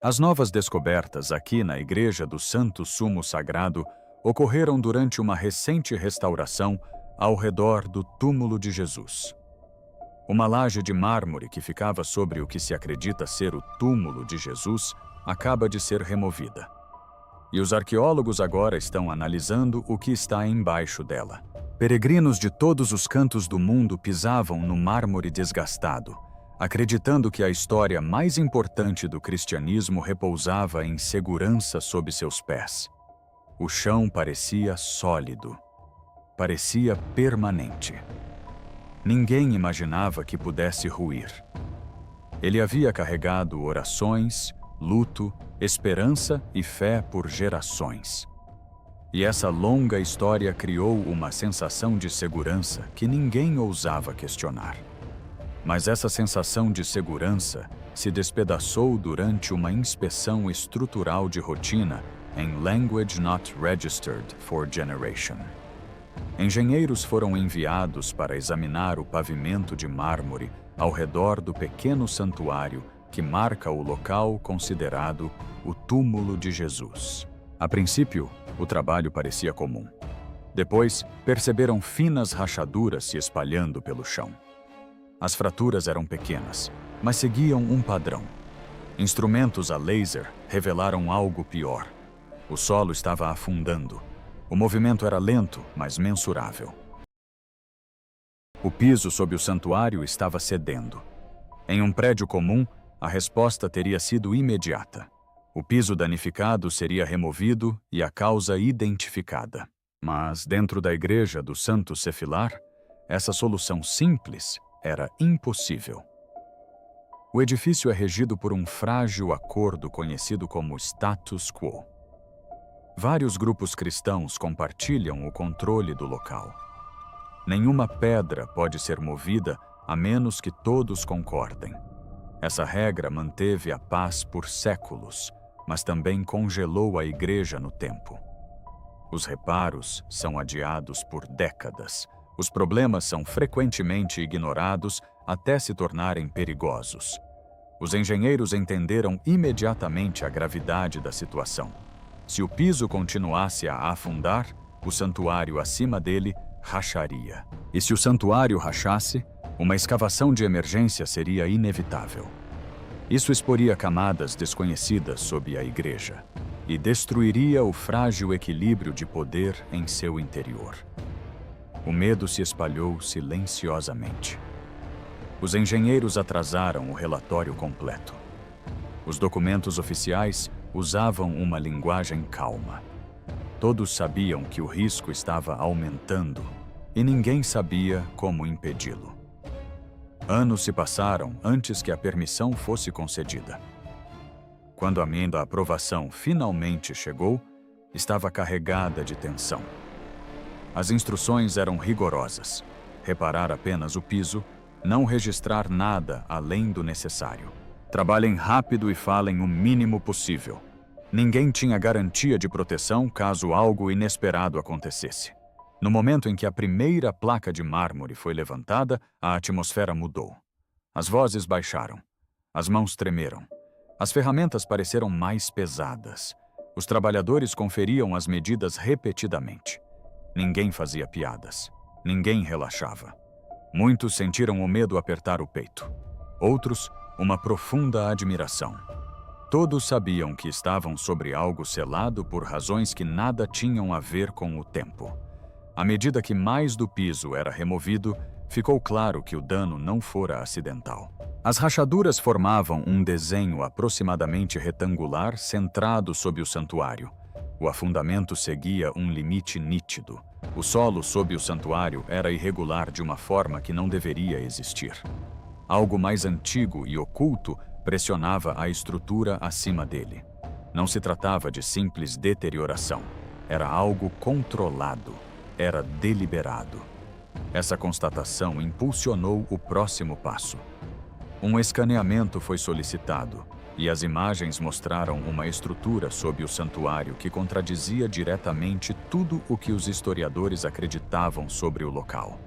As novas descobertas aqui na Igreja do Santo Sumo Sagrado ocorreram durante uma recente restauração ao redor do túmulo de Jesus. Uma laje de mármore que ficava sobre o que se acredita ser o túmulo de Jesus acaba de ser removida. E os arqueólogos agora estão analisando o que está embaixo dela. Peregrinos de todos os cantos do mundo pisavam no mármore desgastado, acreditando que a história mais importante do cristianismo repousava em segurança sob seus pés. O chão parecia sólido, parecia permanente. Ninguém imaginava que pudesse ruir. Ele havia carregado orações, luto, esperança e fé por gerações. E essa longa história criou uma sensação de segurança que ninguém ousava questionar. Mas essa sensação de segurança se despedaçou durante uma inspeção estrutural de rotina em Language Not Registered for Generation. Engenheiros foram enviados para examinar o pavimento de mármore ao redor do pequeno santuário que marca o local considerado o túmulo de Jesus. A princípio, o trabalho parecia comum. Depois, perceberam finas rachaduras se espalhando pelo chão. As fraturas eram pequenas, mas seguiam um padrão. Instrumentos a laser revelaram algo pior. O solo estava afundando. O movimento era lento, mas mensurável. O piso sob o santuário estava cedendo. Em um prédio comum, a resposta teria sido imediata. O piso danificado seria removido e a causa identificada. Mas, dentro da igreja do Santo Sefilar, essa solução simples era impossível. O edifício é regido por um frágil acordo conhecido como status quo. Vários grupos cristãos compartilham o controle do local. Nenhuma pedra pode ser movida a menos que todos concordem. Essa regra manteve a paz por séculos, mas também congelou a igreja no tempo. Os reparos são adiados por décadas. Os problemas são frequentemente ignorados até se tornarem perigosos. Os engenheiros entenderam imediatamente a gravidade da situação. Se o piso continuasse a afundar, o santuário acima dele racharia. E se o santuário rachasse, uma escavação de emergência seria inevitável. Isso exporia camadas desconhecidas sob a igreja e destruiria o frágil equilíbrio de poder em seu interior. O medo se espalhou silenciosamente. Os engenheiros atrasaram o relatório completo. Os documentos oficiais usavam uma linguagem calma. Todos sabiam que o risco estava aumentando e ninguém sabia como impedi-lo. Anos se passaram antes que a permissão fosse concedida. Quando a aprovação finalmente chegou, estava carregada de tensão. As instruções eram rigorosas: reparar apenas o piso, não registrar nada além do necessário. Trabalhem rápido e falem o mínimo possível. Ninguém tinha garantia de proteção caso algo inesperado acontecesse. No momento em que a primeira placa de mármore foi levantada, a atmosfera mudou. As vozes baixaram. As mãos tremeram. As ferramentas pareceram mais pesadas. Os trabalhadores conferiam as medidas repetidamente. Ninguém fazia piadas. Ninguém relaxava. Muitos sentiram o medo apertar o peito. Outros, uma profunda admiração. Todos sabiam que estavam sobre algo selado por razões que nada tinham a ver com o tempo. À medida que mais do piso era removido, ficou claro que o dano não fora acidental. As rachaduras formavam um desenho aproximadamente retangular centrado sob o santuário. O afundamento seguia um limite nítido. O solo sob o santuário era irregular de uma forma que não deveria existir. Algo mais antigo e oculto pressionava a estrutura acima dele. Não se tratava de simples deterioração. Era algo controlado. Era deliberado. Essa constatação impulsionou o próximo passo. Um escaneamento foi solicitado, e as imagens mostraram uma estrutura sob o santuário que contradizia diretamente tudo o que os historiadores acreditavam sobre o local.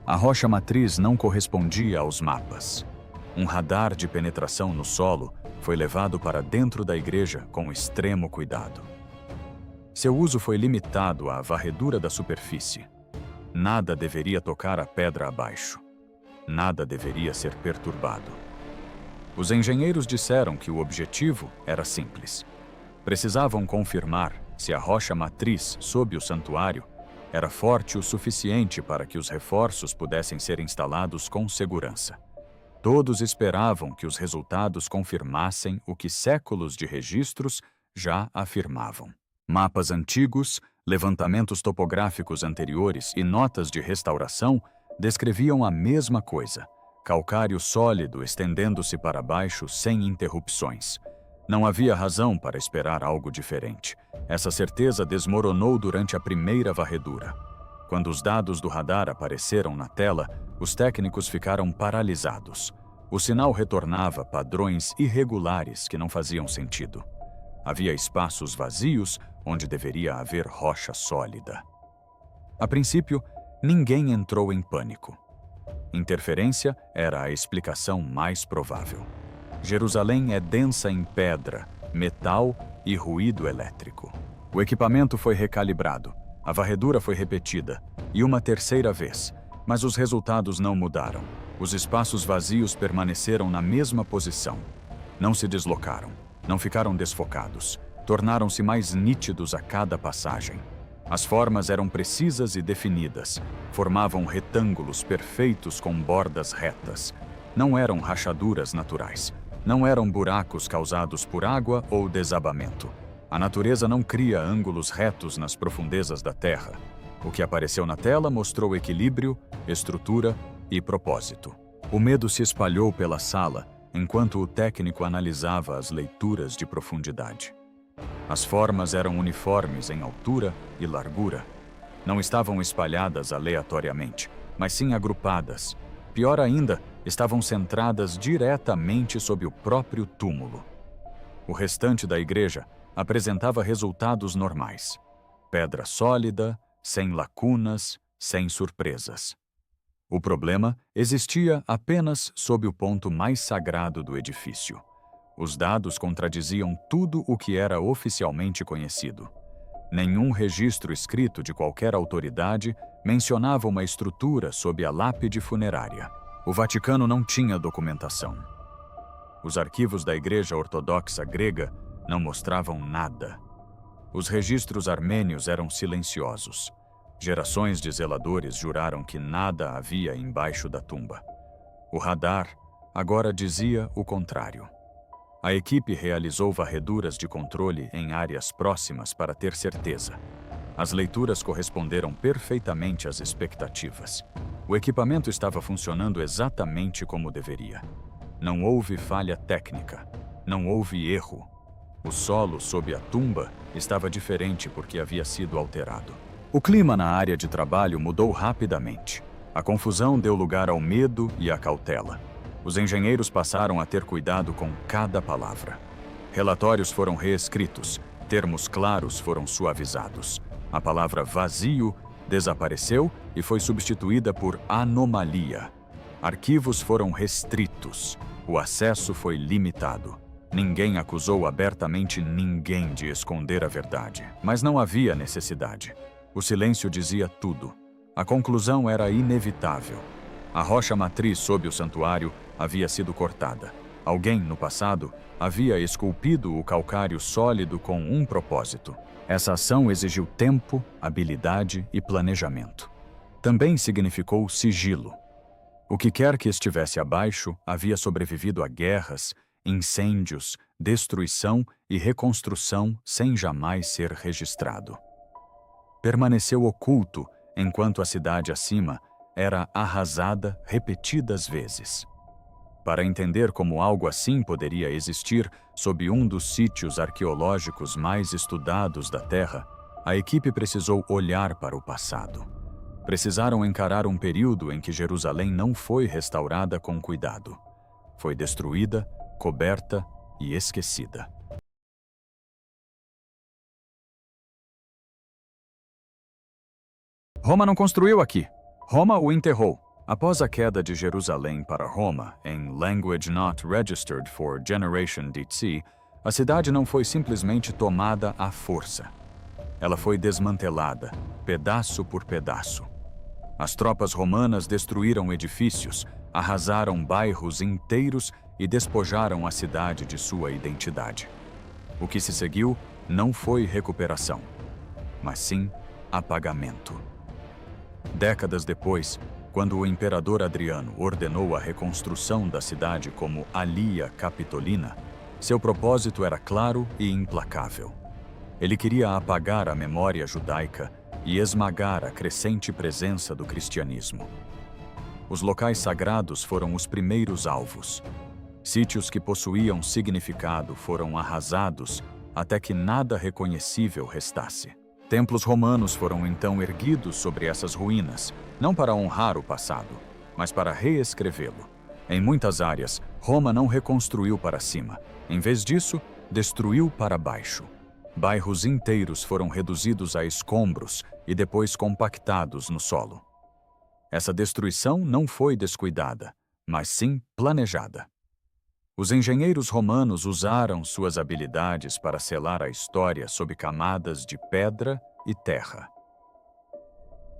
A rocha matriz não correspondia aos mapas. Um radar de penetração no solo foi levado para dentro da igreja com extremo cuidado. Seu uso foi limitado à varredura da superfície. Nada deveria tocar a pedra abaixo. Nada deveria ser perturbado. Os engenheiros disseram que o objetivo era simples. Precisavam confirmar se a rocha matriz sob o santuário era forte o suficiente para que os reforços pudessem ser instalados com segurança. Todos esperavam que os resultados confirmassem o que séculos de registros já afirmavam. Mapas antigos, levantamentos topográficos anteriores e notas de restauração descreviam a mesma coisa: calcário sólido estendendo-se para baixo sem interrupções. Não havia razão para esperar algo diferente. Essa certeza desmoronou durante a primeira varredura. Quando os dados do radar apareceram na tela, os técnicos ficaram paralisados. O sinal retornava padrões irregulares que não faziam sentido. Havia espaços vazios onde deveria haver rocha sólida. A princípio, ninguém entrou em pânico. Interferência era a explicação mais provável. Jerusalém é densa em pedra, metal e ruído elétrico. O equipamento foi recalibrado, a varredura foi repetida, e uma terceira vez, mas os resultados não mudaram. Os espaços vazios permaneceram na mesma posição. Não se deslocaram, não ficaram desfocados, tornaram-se mais nítidos a cada passagem. As formas eram precisas e definidas, formavam retângulos perfeitos com bordas retas. Não eram rachaduras naturais. Não eram buracos causados por água ou desabamento. A natureza não cria ângulos retos nas profundezas da Terra. O que apareceu na tela mostrou equilíbrio, estrutura e propósito. O medo se espalhou pela sala enquanto o técnico analisava as leituras de profundidade. As formas eram uniformes em altura e largura. Não estavam espalhadas aleatoriamente, mas sim agrupadas. Pior ainda, estavam centradas diretamente sob o próprio túmulo. O restante da igreja apresentava resultados normais. Pedra sólida, sem lacunas, sem surpresas. O problema existia apenas sob o ponto mais sagrado do edifício. Os dados contradiziam tudo o que era oficialmente conhecido. Nenhum registro escrito de qualquer autoridade mencionava uma estrutura sob a lápide funerária. O Vaticano não tinha documentação. Os arquivos da Igreja Ortodoxa Grega não mostravam nada. Os registros armênios eram silenciosos. Gerações de zeladores juraram que nada havia embaixo da tumba. O radar agora dizia o contrário. A equipe realizou varreduras de controle em áreas próximas para ter certeza. As leituras corresponderam perfeitamente às expectativas. O equipamento estava funcionando exatamente como deveria. Não houve falha técnica. Não houve erro. O solo sob a tumba estava diferente porque havia sido alterado. O clima na área de trabalho mudou rapidamente. A confusão deu lugar ao medo e à cautela. Os engenheiros passaram a ter cuidado com cada palavra. Relatórios foram reescritos, termos claros foram suavizados. A palavra vazio desapareceu e foi substituída por anomalia. Arquivos foram restritos. O acesso foi limitado. Ninguém acusou abertamente ninguém de esconder a verdade, mas não havia necessidade. O silêncio dizia tudo. A conclusão era inevitável. A rocha matriz sob o santuário havia sido cortada. Alguém, no passado, havia esculpido o calcário sólido com um propósito. Essa ação exigiu tempo, habilidade e planejamento. Também significou sigilo. O que quer que estivesse abaixo havia sobrevivido a guerras, incêndios, destruição e reconstrução sem jamais ser registrado. Permaneceu oculto enquanto a cidade acima era arrasada repetidas vezes. Para entender como algo assim poderia existir sob um dos sítios arqueológicos mais estudados da Terra, a equipe precisou olhar para o passado. Precisaram encarar um período em que Jerusalém não foi restaurada com cuidado. Foi destruída, coberta e esquecida. Roma não construiu aqui. Roma o enterrou. Após a queda de Jerusalém para Roma, em Language Not Registered for Generation DC, a cidade não foi simplesmente tomada à força. Ela foi desmantelada, pedaço por pedaço. As tropas romanas destruíram edifícios, arrasaram bairros inteiros e despojaram a cidade de sua identidade. O que se seguiu não foi recuperação, mas sim apagamento. Décadas depois, quando o imperador Adriano ordenou a reconstrução da cidade como Alia Capitolina, seu propósito era claro e implacável. Ele queria apagar a memória judaica e esmagar a crescente presença do cristianismo. Os locais sagrados foram os primeiros alvos. Sítios que possuíam significado foram arrasados até que nada reconhecível restasse. Templos romanos foram então erguidos sobre essas ruínas, não para honrar o passado, mas para reescrevê-lo. Em muitas áreas, Roma não reconstruiu para cima. Em vez disso, destruiu para baixo. Bairros inteiros foram reduzidos a escombros e depois compactados no solo. Essa destruição não foi descuidada, mas sim planejada. Os engenheiros romanos usaram suas habilidades para selar a história sob camadas de pedra e terra.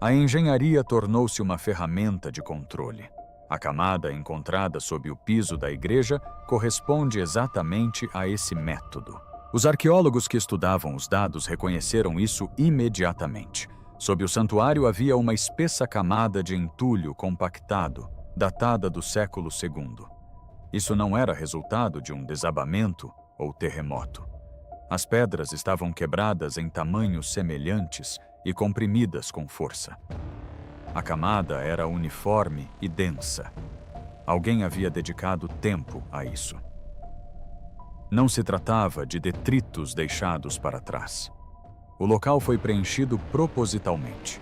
A engenharia tornou-se uma ferramenta de controle. A camada encontrada sob o piso da igreja corresponde exatamente a esse método. Os arqueólogos que estudavam os dados reconheceram isso imediatamente. Sob o santuário havia uma espessa camada de entulho compactado, datada do século II. Isso não era resultado de um desabamento ou terremoto. As pedras estavam quebradas em tamanhos semelhantes e comprimidas com força. A camada era uniforme e densa. Alguém havia dedicado tempo a isso. Não se tratava de detritos deixados para trás. O local foi preenchido propositalmente.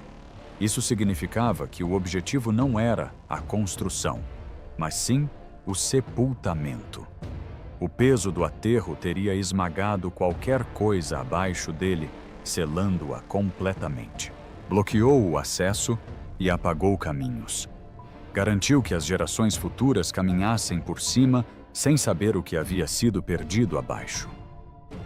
Isso significava que o objetivo não era a construção, mas sim o sepultamento. O peso do aterro teria esmagado qualquer coisa abaixo dele, selando-a completamente. Bloqueou o acesso e apagou caminhos. Garantiu que as gerações futuras caminhassem por cima sem saber o que havia sido perdido abaixo.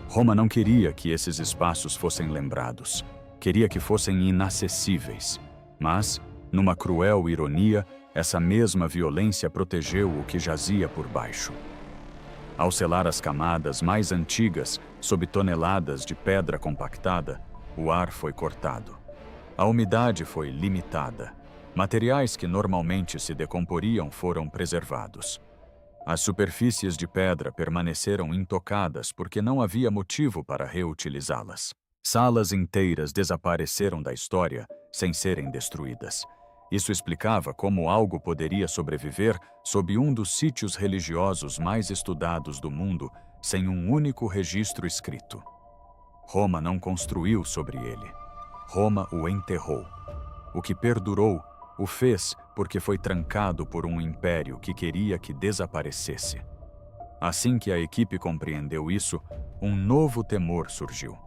Roma não queria que esses espaços fossem lembrados. Queria que fossem inacessíveis. Mas, numa cruel ironia, essa mesma violência protegeu o que jazia por baixo. Ao selar as camadas mais antigas, sob toneladas de pedra compactada, o ar foi cortado. A umidade foi limitada. Materiais que normalmente se decomporiam foram preservados. As superfícies de pedra permaneceram intocadas porque não havia motivo para reutilizá-las. Salas inteiras desapareceram da história sem serem destruídas. Isso explicava como algo poderia sobreviver sob um dos sítios religiosos mais estudados do mundo sem um único registro escrito. Roma não construiu sobre ele. Roma o enterrou. O que perdurou o fez porque foi trancado por um império que queria que desaparecesse. Assim que a equipe compreendeu isso, um novo temor surgiu.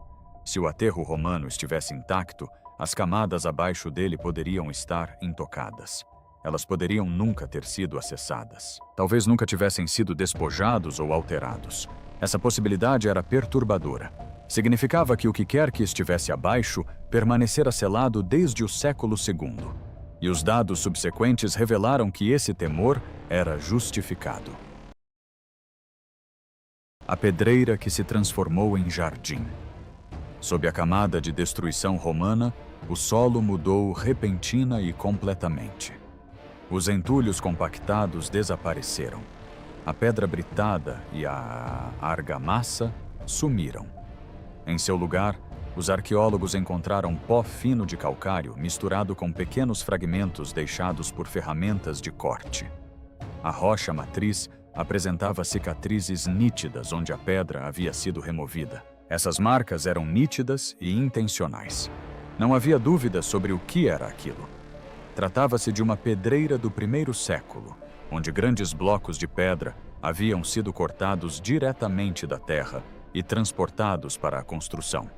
Se o aterro romano estivesse intacto, as camadas abaixo dele poderiam estar intocadas. Elas poderiam nunca ter sido acessadas. Talvez nunca tivessem sido despojados ou alterados. Essa possibilidade era perturbadora. Significava que o que quer que estivesse abaixo permanecera selado desde o século II. E os dados subsequentes revelaram que esse temor era justificado. A pedreira que se transformou em jardim. Sob a camada de destruição romana, o solo mudou repentina e completamente. Os entulhos compactados desapareceram. A pedra britada e a argamassa sumiram. Em seu lugar, os arqueólogos encontraram pó fino de calcário misturado com pequenos fragmentos deixados por ferramentas de corte. A rocha matriz apresentava cicatrizes nítidas onde a pedra havia sido removida. Essas marcas eram nítidas e intencionais. Não havia dúvida sobre o que era aquilo. Tratava-se de uma pedreira do primeiro século, onde grandes blocos de pedra haviam sido cortados diretamente da terra e transportados para a construção.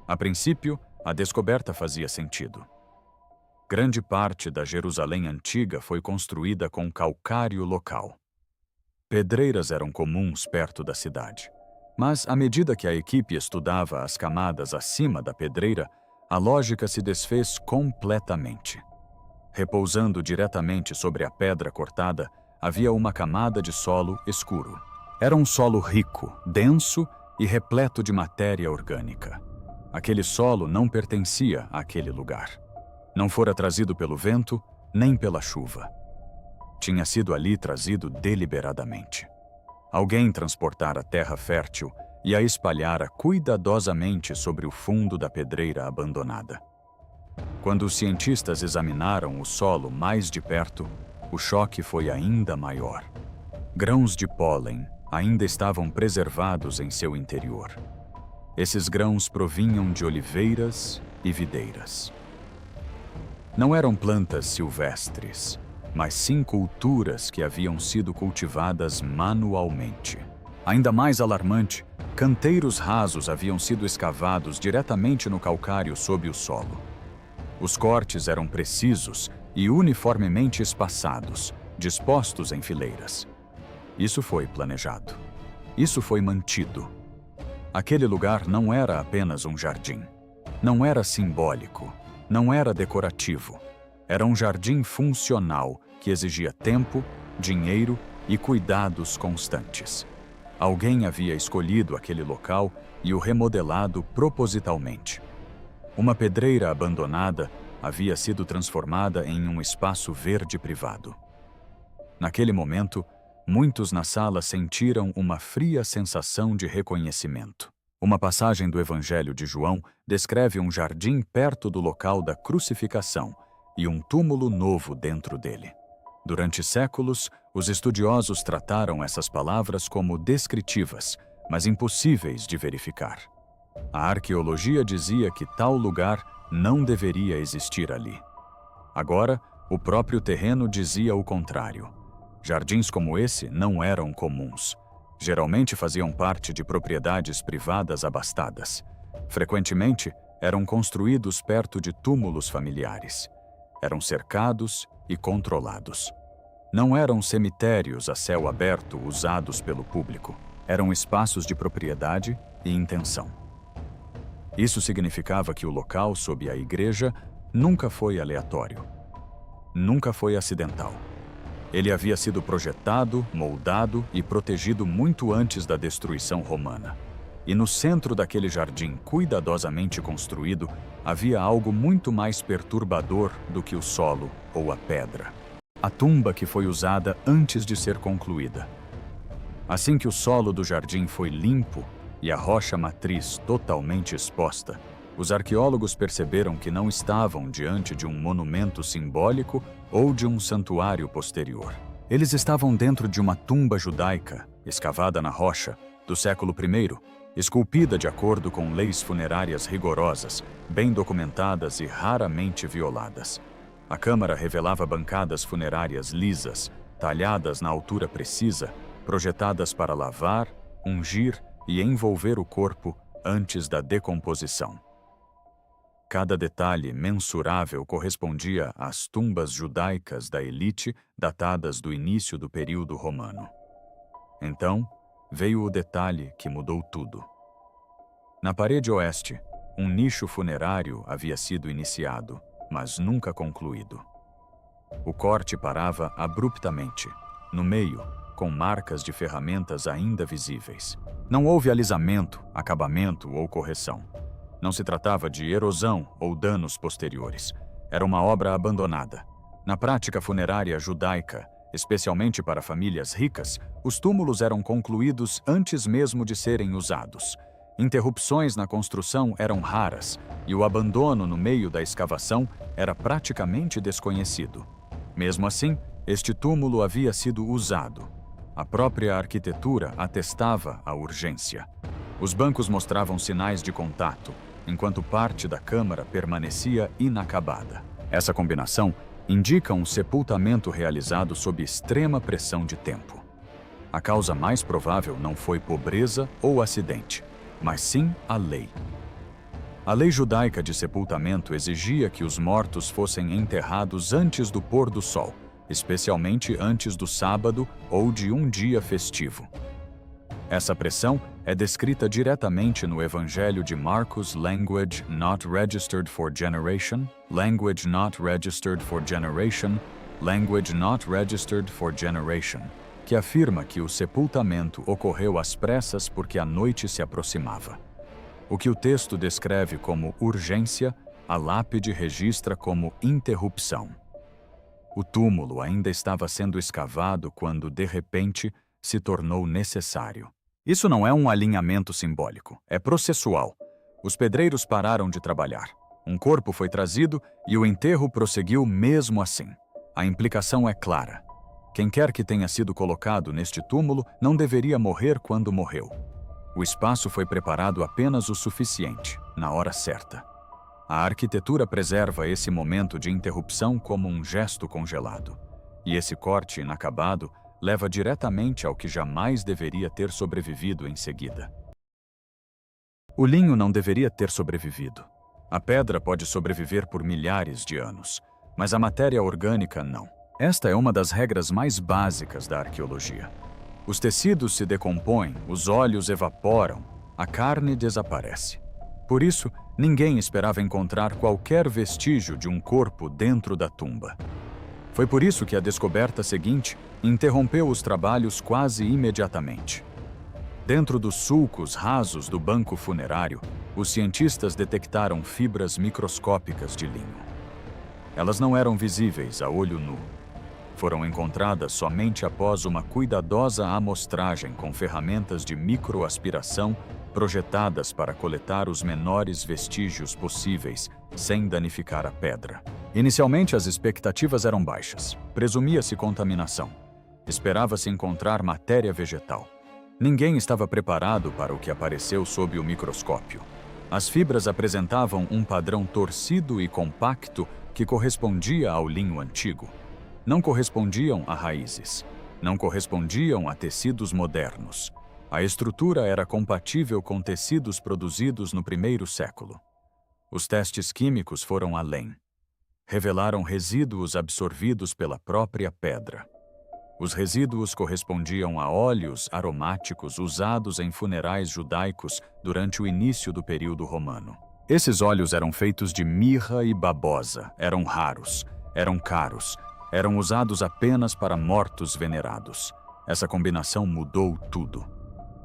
A princípio, a descoberta fazia sentido. Grande parte da Jerusalém antiga foi construída com calcário local. Pedreiras eram comuns perto da cidade. Mas, à medida que a equipe estudava as camadas acima da pedreira, a lógica se desfez completamente. Repousando diretamente sobre a pedra cortada, havia uma camada de solo escuro. Era um solo rico, denso e repleto de matéria orgânica. Aquele solo não pertencia àquele lugar. Não fora trazido pelo vento, nem pela chuva. Tinha sido ali trazido deliberadamente. Alguém transportara terra fértil e a espalhara cuidadosamente sobre o fundo da pedreira abandonada. Quando os cientistas examinaram o solo mais de perto, o choque foi ainda maior. Grãos de pólen ainda estavam preservados em seu interior. Esses grãos provinham de oliveiras e videiras. Não eram plantas silvestres, mas sim culturas que haviam sido cultivadas manualmente. Ainda mais alarmante, canteiros rasos haviam sido escavados diretamente no calcário sob o solo. Os cortes eram precisos e uniformemente espaçados, dispostos em fileiras. Isso foi planejado. Isso foi mantido. Aquele lugar não era apenas um jardim. Não era simbólico. Não era decorativo. Era um jardim funcional que exigia tempo, dinheiro e cuidados constantes. Alguém havia escolhido aquele local e o remodelado propositalmente. Uma pedreira abandonada havia sido transformada em um espaço verde privado. Naquele momento, muitos na sala sentiram uma fria sensação de reconhecimento. Uma passagem do Evangelho de João descreve um jardim perto do local da crucificação e um túmulo novo dentro dele. Durante séculos, os estudiosos trataram essas palavras como descritivas, mas impossíveis de verificar. A arqueologia dizia que tal lugar não deveria existir ali. Agora, o próprio terreno dizia o contrário. Jardins como esse não eram comuns. Geralmente faziam parte de propriedades privadas abastadas. Frequentemente, eram construídos perto de túmulos familiares. Eram cercados e controlados. Não eram cemitérios a céu aberto usados pelo público. Eram espaços de propriedade e intenção. Isso significava que o local sob a igreja nunca foi aleatório. Nunca foi acidental. Ele havia sido projetado, moldado e protegido muito antes da destruição romana. E no centro daquele jardim cuidadosamente construído, havia algo muito mais perturbador do que o solo ou a pedra. A tumba que foi usada antes de ser concluída. Assim que o solo do jardim foi limpo e a rocha matriz totalmente exposta, os arqueólogos perceberam que não estavam diante de um monumento simbólico ou de um santuário posterior. Eles estavam dentro de uma tumba judaica, escavada na rocha, do século I, esculpida de acordo com leis funerárias rigorosas, bem documentadas e raramente violadas. A câmara revelava bancadas funerárias lisas, talhadas na altura precisa, projetadas para lavar, ungir e envolver o corpo antes da decomposição. Cada detalhe mensurável correspondia às tumbas judaicas da elite datadas do início do período romano. Então, veio o detalhe que mudou tudo. Na parede oeste, um nicho funerário havia sido iniciado, mas nunca concluído. O corte parava abruptamente, no meio, com marcas de ferramentas ainda visíveis. Não houve alisamento, acabamento ou correção. Não se tratava de erosão ou danos posteriores. Era uma obra abandonada. Na prática funerária judaica, especialmente para famílias ricas, os túmulos eram concluídos antes mesmo de serem usados. Interrupções na construção eram raras e o abandono no meio da escavação era praticamente desconhecido. Mesmo assim, este túmulo havia sido usado. A própria arquitetura atestava a urgência. Os bancos mostravam sinais de contato, enquanto parte da câmara permanecia inacabada. Essa combinação indica um sepultamento realizado sob extrema pressão de tempo. A causa mais provável não foi pobreza ou acidente, mas sim a lei. A lei judaica de sepultamento exigia que os mortos fossem enterrados antes do pôr do sol, especialmente antes do sábado ou de um dia festivo. Essa pressão é descrita diretamente no Evangelho de Marcos, language not registered for generation, language not registered for generation, language not registered for generation, que afirma que o sepultamento ocorreu às pressas porque a noite se aproximava. O que o texto descreve como urgência, a lápide registra como interrupção. O túmulo ainda estava sendo escavado quando, de repente, se tornou necessário. Isso não é um alinhamento simbólico, é processual. Os pedreiros pararam de trabalhar. Um corpo foi trazido e o enterro prosseguiu mesmo assim. A implicação é clara. Quem quer que tenha sido colocado neste túmulo não deveria morrer quando morreu. O espaço foi preparado apenas o suficiente, na hora certa. A arquitetura preserva esse momento de interrupção como um gesto congelado. E esse corte inacabado leva diretamente ao que jamais deveria ter sobrevivido em seguida. O linho não deveria ter sobrevivido. A pedra pode sobreviver por milhares de anos, mas a matéria orgânica não. Esta é uma das regras mais básicas da arqueologia. Os tecidos se decompõem, os óleos evaporam, a carne desaparece. Por isso, ninguém esperava encontrar qualquer vestígio de um corpo dentro da tumba. Foi por isso que a descoberta seguinte interrompeu os trabalhos quase imediatamente. Dentro dos sulcos rasos do banco funerário, os cientistas detectaram fibras microscópicas de linho. Elas não eram visíveis a olho nu. Foram encontradas somente após uma cuidadosa amostragem com ferramentas de microaspiração projetadas para coletar os menores vestígios possíveis, sem danificar a pedra. Inicialmente, as expectativas eram baixas. Presumia-se contaminação. Esperava-se encontrar matéria vegetal. Ninguém estava preparado para o que apareceu sob o microscópio. As fibras apresentavam um padrão torcido e compacto que correspondia ao linho antigo. Não correspondiam a raízes. Não correspondiam a tecidos modernos. A estrutura era compatível com tecidos produzidos no primeiro século. Os testes químicos foram além. Revelaram resíduos absorvidos pela própria pedra. Os resíduos correspondiam a óleos aromáticos usados em funerais judaicos durante o início do período romano. Esses óleos eram feitos de mirra e babosa, eram raros, eram caros, eram usados apenas para mortos venerados. Essa combinação mudou tudo.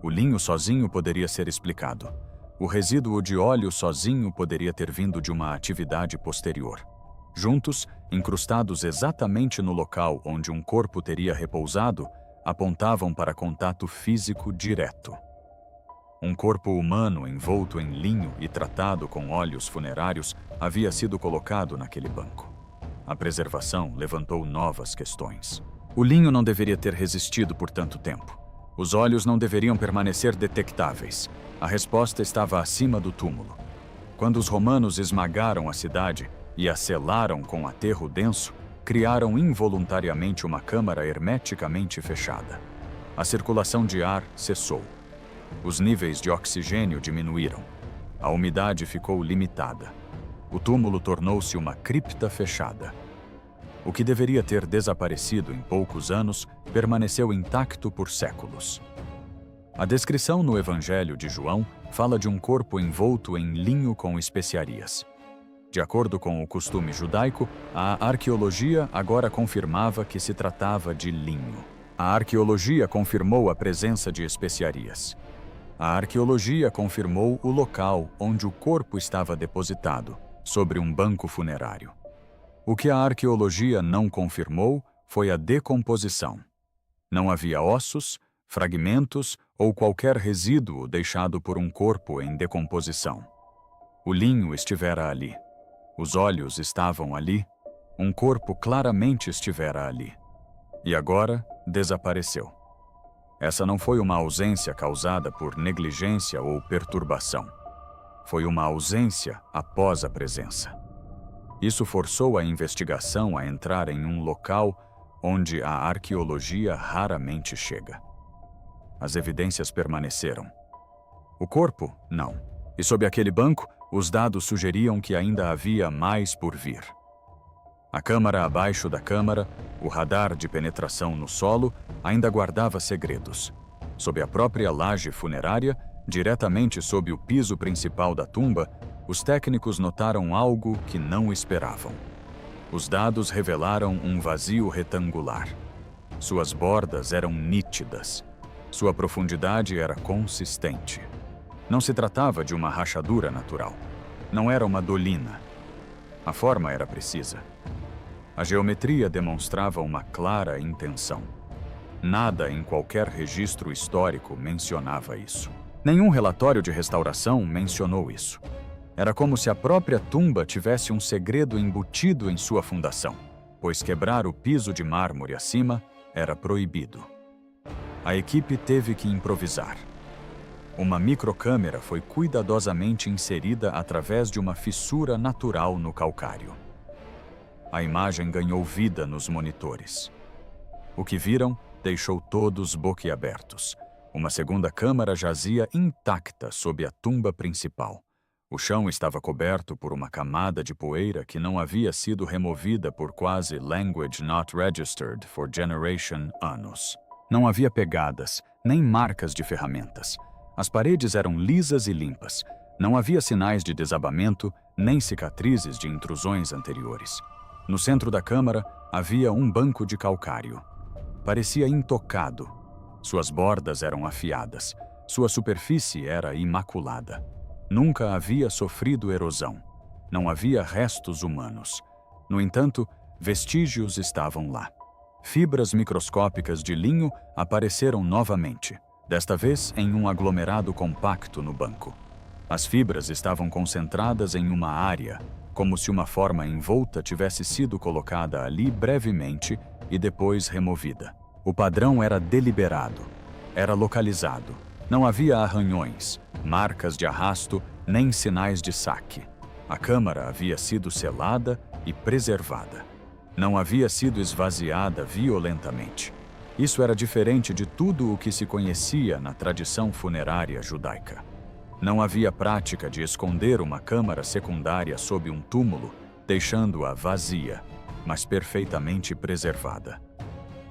O linho sozinho poderia ser explicado. O resíduo de óleo sozinho poderia ter vindo de uma atividade posterior. Juntos, incrustados exatamente no local onde um corpo teria repousado, apontavam para contato físico direto. Um corpo humano envolto em linho e tratado com óleos funerários havia sido colocado naquele banco. A preservação levantou novas questões. O linho não deveria ter resistido por tanto tempo. Os óleos não deveriam permanecer detectáveis. A resposta estava acima do túmulo. Quando os romanos esmagaram a cidade e a selaram com aterro denso, criaram involuntariamente uma câmara hermeticamente fechada. A circulação de ar cessou. Os níveis de oxigênio diminuíram. A umidade ficou limitada. O túmulo tornou-se uma cripta fechada. O que deveria ter desaparecido em poucos anos permaneceu intacto por séculos. A descrição no Evangelho de João fala de um corpo envolto em linho com especiarias. De acordo com o costume judaico, a arqueologia agora confirmava que se tratava de linho. A arqueologia confirmou a presença de especiarias. A arqueologia confirmou o local onde o corpo estava depositado, sobre um banco funerário. O que a arqueologia não confirmou foi a decomposição. Não havia ossos, fragmentos ou qualquer resíduo deixado por um corpo em decomposição. O linho estivera ali. Os olhos estavam ali. Um corpo claramente estivera ali. E agora desapareceu. Essa não foi uma ausência causada por negligência ou perturbação. Foi uma ausência após a presença. Isso forçou a investigação a entrar em um local onde a arqueologia raramente chega. As evidências permaneceram. O corpo, não. E sob aquele banco, Os dados sugeriam que ainda havia mais por vir. A câmara abaixo da câmara, o radar de penetração no solo, ainda guardava segredos. Sob a própria laje funerária, diretamente sob o piso principal da tumba, os técnicos notaram algo que não esperavam. Os dados revelaram um vazio retangular. Suas bordas eram nítidas. Sua profundidade era consistente. Não se tratava de uma rachadura natural. Não era uma dolina. A forma era precisa. A geometria demonstrava uma clara intenção. Nada em qualquer registro histórico mencionava isso. Nenhum relatório de restauração mencionou isso. Era como se a própria tumba tivesse um segredo embutido em sua fundação, pois quebrar o piso de mármore acima era proibido. A equipe teve que improvisar. Uma microcâmera foi cuidadosamente inserida através de uma fissura natural no calcário. A imagem ganhou vida nos monitores. O que viram deixou todos boquiabertos. Uma segunda câmara jazia intacta sob a tumba principal. O chão estava coberto por uma camada de poeira que não havia sido removida por quase language not registered for generation anos. Não havia pegadas, nem marcas de ferramentas. As paredes eram lisas e limpas. Não havia sinais de desabamento, nem cicatrizes de intrusões anteriores. No centro da câmara havia um banco de calcário. Parecia intocado. Suas bordas eram afiadas. Sua superfície era imaculada. Nunca havia sofrido erosão. Não havia restos humanos. No entanto, vestígios estavam lá. Fibras microscópicas de linho apareceram novamente, desta vez em um aglomerado compacto no banco. As fibras estavam concentradas em uma área, como se uma forma envolta tivesse sido colocada ali brevemente e depois removida. O padrão era deliberado, era localizado. Não havia arranhões, marcas de arrasto, nem sinais de saque. A câmara havia sido selada e preservada. Não havia sido esvaziada violentamente. Isso era diferente de tudo o que se conhecia na tradição funerária judaica. Não havia prática de esconder uma câmara secundária sob um túmulo, deixando-a vazia, mas perfeitamente preservada.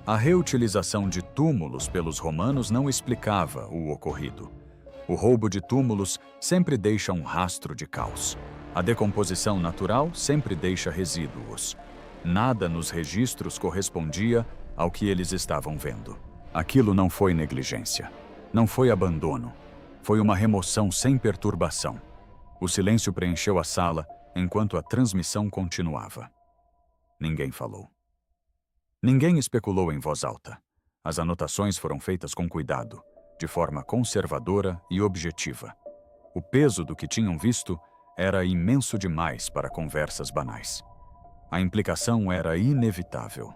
A reutilização de túmulos pelos romanos não explicava o ocorrido. O roubo de túmulos sempre deixa um rastro de caos. A decomposição natural sempre deixa resíduos. Nada nos registros correspondia ao que eles estavam vendo. Aquilo não foi negligência. Não foi abandono. Foi uma remoção sem perturbação. O silêncio preencheu a sala enquanto a transmissão continuava. Ninguém falou. Ninguém especulou em voz alta. As anotações foram feitas com cuidado, de forma conservadora e objetiva. O peso do que tinham visto era imenso demais para conversas banais. A implicação era inevitável.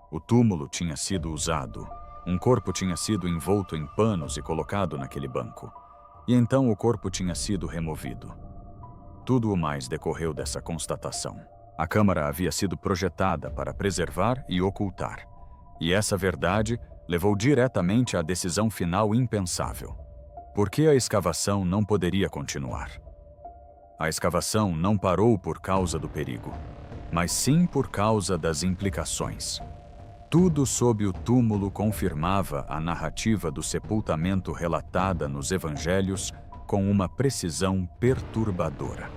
O túmulo tinha sido usado. Um corpo tinha sido envolto em panos e colocado naquele banco. E então o corpo tinha sido removido. Tudo o mais decorreu dessa constatação. A câmara havia sido projetada para preservar e ocultar. E essa verdade levou diretamente à decisão final impensável. Por que a escavação não poderia continuar? A escavação não parou por causa do perigo, mas sim por causa das implicações. Tudo sob o túmulo confirmava a narrativa do sepultamento relatada nos evangelhos com uma precisão perturbadora.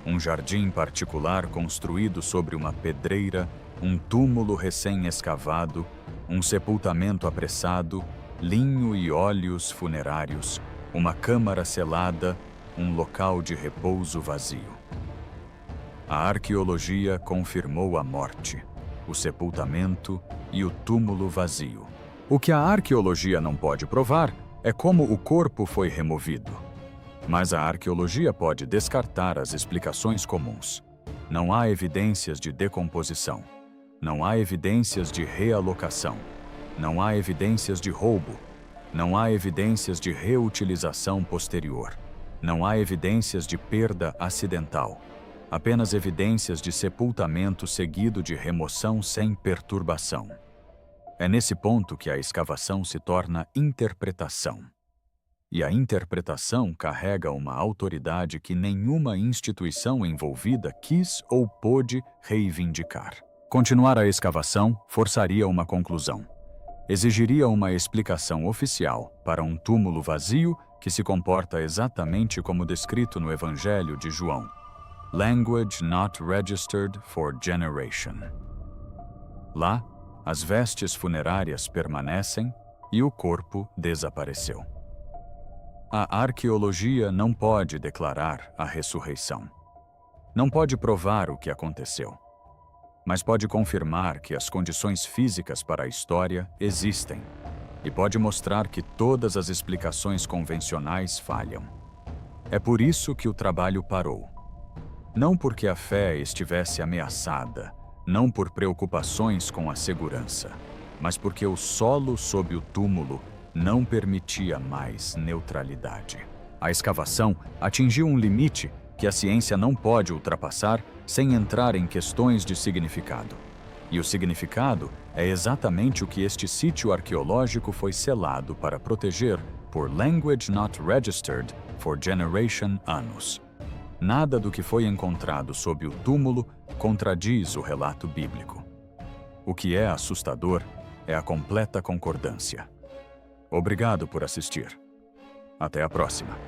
Um jardim particular construído sobre uma pedreira, um túmulo recém-escavado, um sepultamento apressado, linho e óleos funerários, uma câmara selada, um local de repouso vazio. A arqueologia confirmou a morte, o sepultamento e o túmulo vazio. O que a arqueologia não pode provar é como o corpo foi removido. Mas a arqueologia pode descartar as explicações comuns. Não há evidências de decomposição. Não há evidências de realocação. Não há evidências de roubo. Não há evidências de reutilização posterior. Não há evidências de perda acidental. Apenas evidências de sepultamento seguido de remoção sem perturbação. É nesse ponto que a escavação se torna interpretação. e a interpretação carrega uma autoridade que nenhuma instituição envolvida quis ou pôde reivindicar. Continuar a escavação forçaria uma conclusão. Exigiria uma explicação oficial para um túmulo vazio que se comporta exatamente como descrito no Evangelho de João. Language not registered for generation. Lá, as vestes funerárias permanecem e o corpo desapareceu. A arqueologia não pode declarar a ressurreição. Não pode provar o que aconteceu, mas pode confirmar que as condições físicas para a história existem e pode mostrar que todas as explicações convencionais falham. É por isso que o trabalho parou. Não porque a fé estivesse ameaçada, não por preocupações com a segurança, mas porque o solo sob o túmulo não permitia mais neutralidade. A escavação atingiu um limite que a ciência não pode ultrapassar sem entrar em questões de significado. E o significado é exatamente o que este sítio arqueológico foi selado para proteger por Language Not Registered for Generation anos. Nada do que foi encontrado sob o túmulo contradiz o relato bíblico. O que é assustador é a completa concordância. Obrigado por assistir. Até a próxima.